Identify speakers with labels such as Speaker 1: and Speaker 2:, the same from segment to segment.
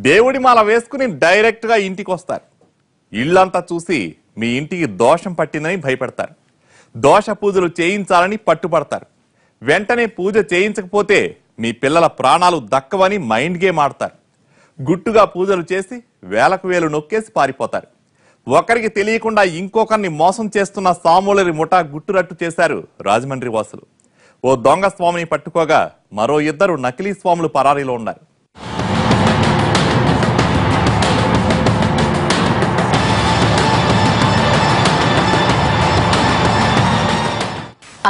Speaker 1: దేవుడి మాల వేసుకుని డైరెక్ట్ గా ఇంటికి వస్తారు. ఇల్లంతా చూసి మీ ఇంటికి దోషం పట్టిందని భయపెడతారు. దోష పూజలు చేయించాలని పట్టుపడతారు. వెంటనే పూజ చేయించకపోతే మీ పిల్లల ప్రాణాలు దక్కవని మైండ్ గేమ్ ఆడతారు. గుట్టుగా పూజలు చేసి వేలకు వేలు నొక్కేసి పారిపోతారు. ఒకరికి తెలియకుండా ఇంకొకరిని మోసం చేస్తున్న సామూలరి ముఠా గుట్టురట్టు చేశారు రాజమండ్రి వాసులు. ఓ దొంగ స్వామిని పట్టుకోగా మరో ఇద్దరు నకిలీ స్వాములు పరారీలో ఉన్నారు.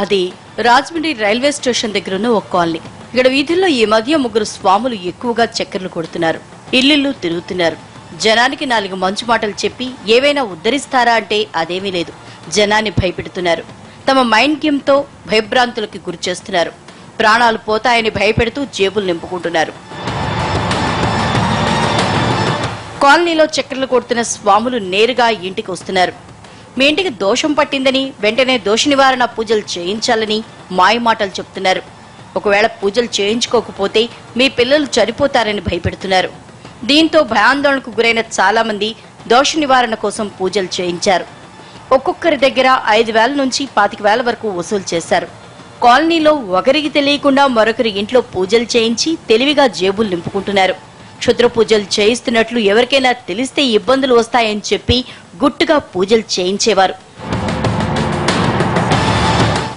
Speaker 2: అది రాజమండ్రి రైల్వే స్టేషన్ దగ్గర ఉన్న ఒక కాలనీ. ఇక్కడ వీధుల్లో ఈ మధ్య ముగ్గురు స్వాములు ఎక్కువగా చక్కర్లు కొడుతున్నారు. ఇల్లు తిరుగుతున్నారు. జనానికి 4 మంచి మాటలు చెప్పి ఏవైనా ఉద్ధరిస్తారా అంటే అదేమీ లేదు. జనాన్ని భయపెడుతున్నారు. తమ మైండ్ గేమ్ తో భయభ్రాంతులకి గురి చేస్తున్నారు. ప్రాణాలు పోతాయని భయపెడుతూ జేబులు నింపుకుంటున్నారు. కాలనీలో చక్కర్లు కొడుతున్న స్వాములు నేరుగా ఇంటికి వస్తున్నారు. మీ ఇంటికి దోషం పట్టిందని వెంటనే దోష నివారణ పూజలు చేయించాలని మాయమాటలు చెప్తున్నారు. ఒకవేళ పూజలు చేయించుకోకపోతే మీ పిల్లలు చనిపోతారని భయపెడుతున్నారు. దీంతో భయాందోళనకు గురైన చాలా మంది దోష నివారణ కోసం పూజలు చేయించారు. ఒక్కొక్కరి దగ్గర 5,000 నుంచి 25,000 వరకు వసూలు చేశారు. కాలనీలో ఒకరికి తెలియకుండా మరొకరి ఇంట్లో పూజలు చేయించి తెలివిగా జేబులు నింపుకుంటున్నారు. క్షుద్ర పూజలు చేయిస్తున్నట్లు ఎవరికైనా తెలిస్తే ఇబ్బందులు వస్తాయని చెప్పి గుట్టుగా పూజలు చేయించేవారు.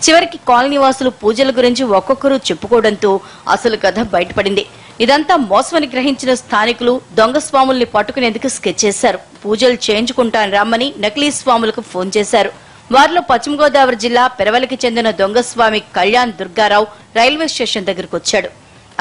Speaker 2: చివరికి కాలనీ వాసులు పూజల గురించి ఒక్కొక్కరు చెప్పుకోవడంతో అసలు కథ బయటపడింది. ఇదంతా మోసమని గ్రహించిన స్థానికులు దొంగ స్వాముల్ని పట్టుకునేందుకు స్కెచ్ చేశారు. పూజలు చేయించుకుంటాను రమ్మని నకిలీ స్వాములకు ఫోన్ చేశారు. వారిలో పశ్చిమ గోదావరి జిల్లా పెరవలికి చెందిన దొంగ స్వామి కళ్యాణ్ దుర్గారావు రైల్వే స్టేషన్ దగ్గరకు వచ్చాడు.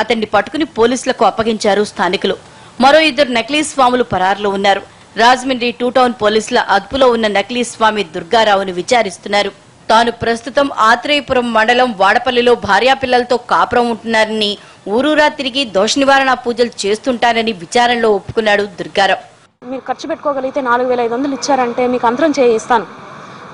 Speaker 2: అతన్ని పట్టుకుని పోలీసులకు అప్పగించారు స్థానికులు. మరో 2 నకిలీ స్వాములు పరారులో ఉన్నారు. రాజమండ్రి 2 టౌన్ పోలీసుల అదుపులో ఉన్న నకిలీ స్వామి దుర్గారావును విచారిస్తున్నారు. తాను ప్రస్తుతం ఆత్రేయపురం మండలం వాడపల్లిలో భార్యాపిల్లలతో కాపురం ఉంటున్నారని, ఊరూరా తిరిగి దోష నివారణ పూజలు చేస్తుంటానని విచారణలో ఒప్పుకున్నాడు దుర్గారావు.
Speaker 3: మీరు ఖర్చు పెట్టుకోగలిగితే 4,500 ఇచ్చారంటే మీకు అంతరం చేయిస్తాను.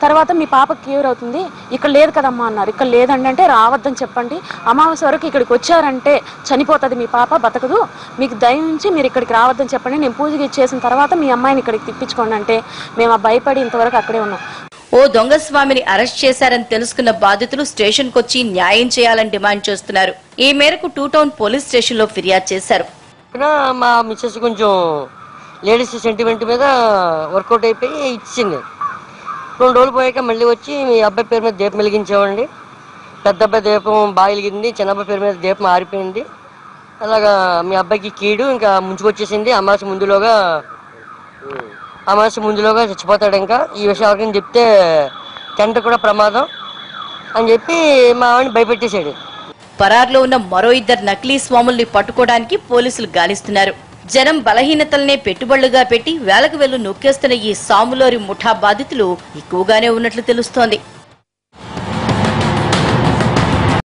Speaker 3: తర్వాత మీ పాపకి క్యూర్ అవుతుంది. ఇక్కడ లేదు కదమ్మా అన్నారు. ఇక్కడ లేదండి అంటే రావద్దని చెప్పండి. అమావాస్య వరకు ఇక్కడికి వచ్చారంటే చనిపోతుంది మీ పాప, బతకదు. మీకు దయ నుంచి మీరు ఇక్కడికి రావద్దని చెప్పండి. నేను పూజకి ఇచ్చేసిన తర్వాత మీ అమ్మాయిని ఇక్కడికి తిప్పించుకోండి అంటే మేము భయపడి ఇంతవరకు అక్కడే ఉన్నాం.
Speaker 2: ఓ దొంగ స్వామిని అరెస్ట్ చేశారని తెలుసుకున్న బాధితులు స్టేషన్ కొచ్చి న్యాయం చేయాలని డిమాండ్ చేస్తున్నారు. ఈ మేరకు 2 టౌన్ పోలీస్ స్టేషన్ లో ఫిర్యాదు చేశారు.
Speaker 4: మా మిస్సెస్ కొంచెం లేడీస్ సెంటిమెంట్ మీద వర్కౌట్ అయిపోయి ఇచ్చింది. 2 రోజులు పోయాక మళ్ళీ వచ్చి మీ అబ్బాయి పేరు మీద దీపం వెలిగించామండి. పెద్ద అబ్బాయి దీపం బాగా వెలిగింది, చిన్న అబ్బాయి పేరు మీద దీపం ఆరిపోయింది. అలాగా మీ అబ్బాయికి కీడు ఇంకా ముంచుకొచ్చేసింది. అమావాస్య ముందులోగా చచ్చిపోతాడు. ఇంకా ఈ విషయం ఎవరికైనా చెప్తే తండ్రి కూడా ప్రమాదం అని చెప్పి మా ఆవిడని భయపెట్టేశాడు.
Speaker 2: పరార్లో ఉన్న మరో 2 నకిలీ స్వాముల్ని పట్టుకోవడానికి పోలీసులు గాలిస్తున్నారు. జనం బలహీనతలనే పెట్టుబడులుగా పెట్టి వేలకు వేలు నొక్కేస్తున్న ఈ సాములోరి ముఠా బాధితులు ఎక్కువగానే ఉన్నట్లు తెలుస్తోంది.